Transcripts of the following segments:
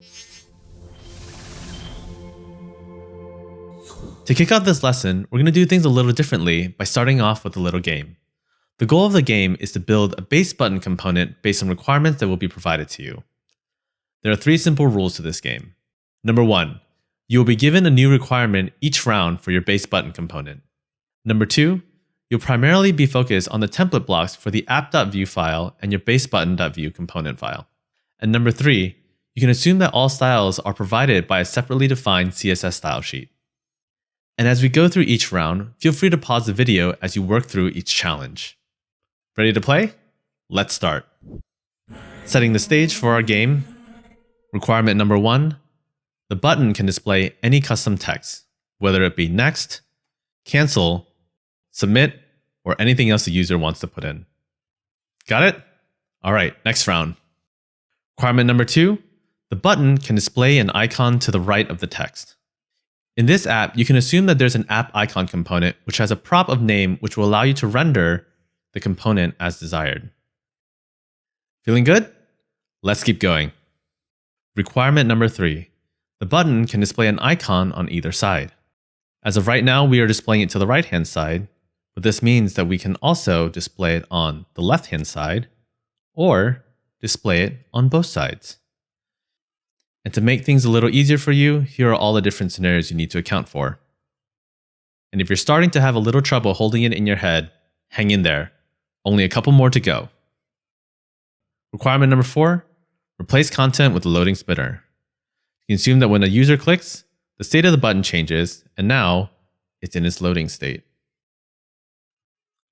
To kick off this lesson, we're going to do things a little differently by starting off with a little game. The goal of the game is to build a base button component based on requirements that will be provided to you. There are 3 simple rules to this game. Number 1, you will be given a new requirement each round for your base button component. Number 2, you'll primarily be focused on the template blocks for the app.vue file and your basebutton.vue component file. And number 3, you can assume that all styles are provided by a separately defined CSS style sheet. And as we go through each round, feel free to pause the video as you work through each challenge. Ready to play? Let's start. Setting the stage for our game. Requirement number 1, the button can display any custom text, whether it be next, cancel, submit, or anything else the user wants to put in. Got it? All right, next round. Requirement number 2, the button can display an icon to the right of the text. In this app, you can assume that there's an app icon component which has a prop of name which will allow you to render the component as desired. Feeling good? Let's keep going. Requirement number 3, the button can display an icon on either side. As of right now, we are displaying it to the right-hand side, but this means that we can also display it on the left-hand side or display it on both sides. And to make things a little easier for you, here are all the different scenarios you need to account for. And if you're starting to have a little trouble holding it in your head, hang in there. Only a couple more to go. Requirement number 4, replace content with a loading spinner. You can assume that when a user clicks, the state of the button changes, and now it's in its loading state.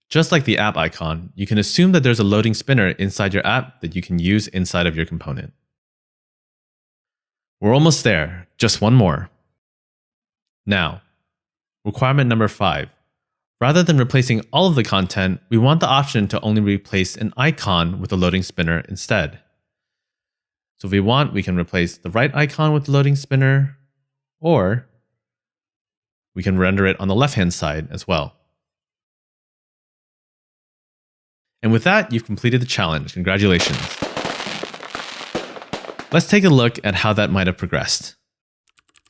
Just like the app icon, you can assume that there's a loading spinner inside your app that you can use inside of your component. We're almost there, just one more. Now, requirement number 5. Rather than replacing all of the content, we want the option to only replace an icon with a loading spinner instead. So if we want, we can replace the right icon with the loading spinner, or we can render it on the left-hand side as well. And with that, you've completed the challenge. Congratulations. Let's take a look at how that might have progressed.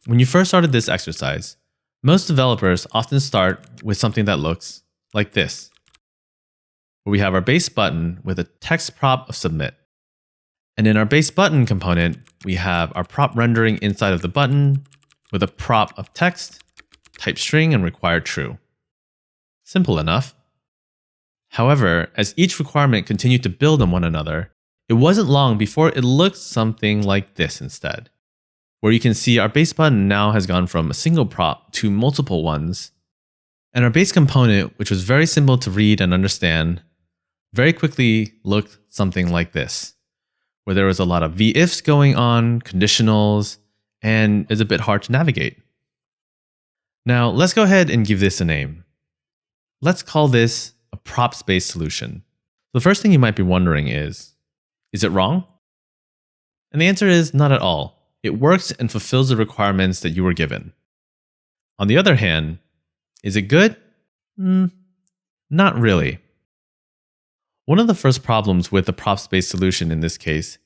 When you first started this exercise, most developers often start with something that looks like this, where we have our base button with a text prop of submit. And in our base button component, we have our prop rendering inside of the button with a prop of text, type string, and required true. Simple enough. However, as each requirement continued to build on one another, it wasn't long before it looked something like this instead, where you can see our base button now has gone from a single prop to multiple ones, and our base component, which was very simple to read and understand, very quickly looked something like this, where there was a lot of v-ifs going on, conditionals, and is a bit hard to navigate. Now, let's go ahead and give this a name. Let's call this a props-based solution. The first thing you might be wondering is it wrong? And the answer is not at all. It works and fulfills the requirements that you were given. On the other hand, is it good? Not really. One of the first problems with the props-based solution in this case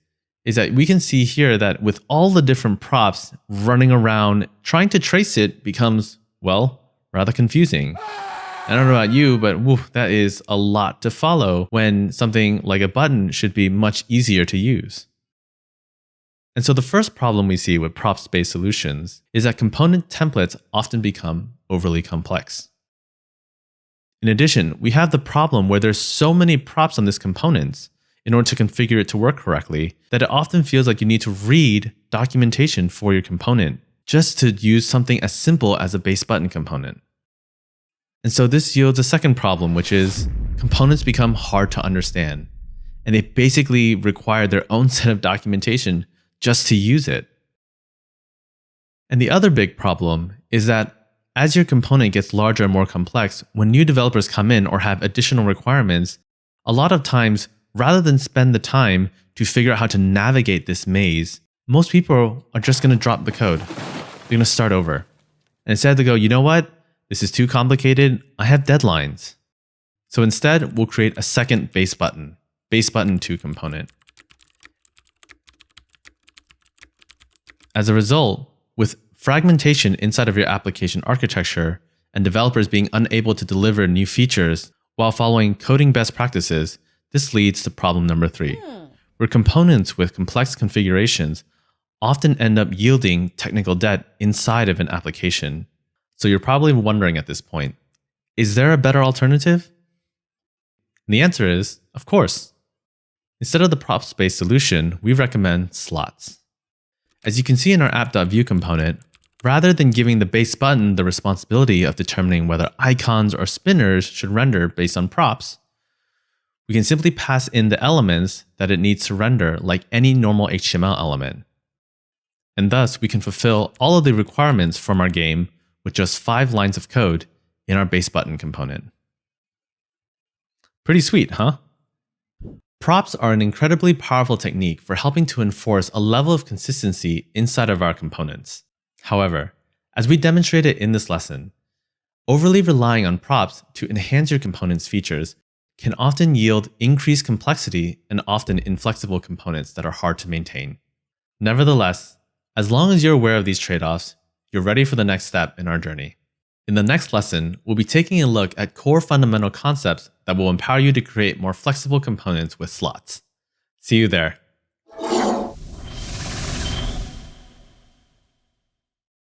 is that we can see here that with all the different props running around, trying to trace it becomes, well, rather confusing. I don't know about you, but that is a lot to follow when something like a button should be much easier to use. And so the first problem we see with props-based solutions is that component templates often become overly complex. In addition, we have the problem where there's so many props on this component in order to configure it to work correctly that it often feels like you need to read documentation for your component just to use something as simple as a base button component. And so this yields a second problem, which is components become hard to understand, and they basically require their own set of documentation just to use it. And the other big problem is that as your component gets larger and more complex, when new developers come in or have additional requirements, a lot of times, rather than spend the time to figure out how to navigate this maze, most people are just going to drop the code. They're going to start over. And instead they go, you know what? This is too complicated. I have deadlines. So instead, we'll create a second base button 2 component. As a result, with fragmentation inside of your application architecture and developers being unable to deliver new features while following coding best practices, this leads to problem number 3, where components with complex configurations often end up yielding technical debt inside of an application. So you're probably wondering at this point, is there a better alternative? And the answer is, of course. Instead of the props-based solution, we recommend slots. As you can see in our app.vue component, rather than giving the base button the responsibility of determining whether icons or spinners should render based on props, we can simply pass in the elements that it needs to render like any normal HTML element. And thus, we can fulfill all of the requirements from our game with just 5 lines of code in our base button component. Pretty sweet, huh? Props are an incredibly powerful technique for helping to enforce a level of consistency inside of our components. However, as we demonstrated in this lesson, overly relying on props to enhance your component's features can often yield increased complexity and often inflexible components that are hard to maintain. Nevertheless, as long as you're aware of these trade-offs, you're ready for the next step in our journey. In the next lesson, we'll be taking a look at core fundamental concepts that will empower you to create more flexible components with slots. See you there.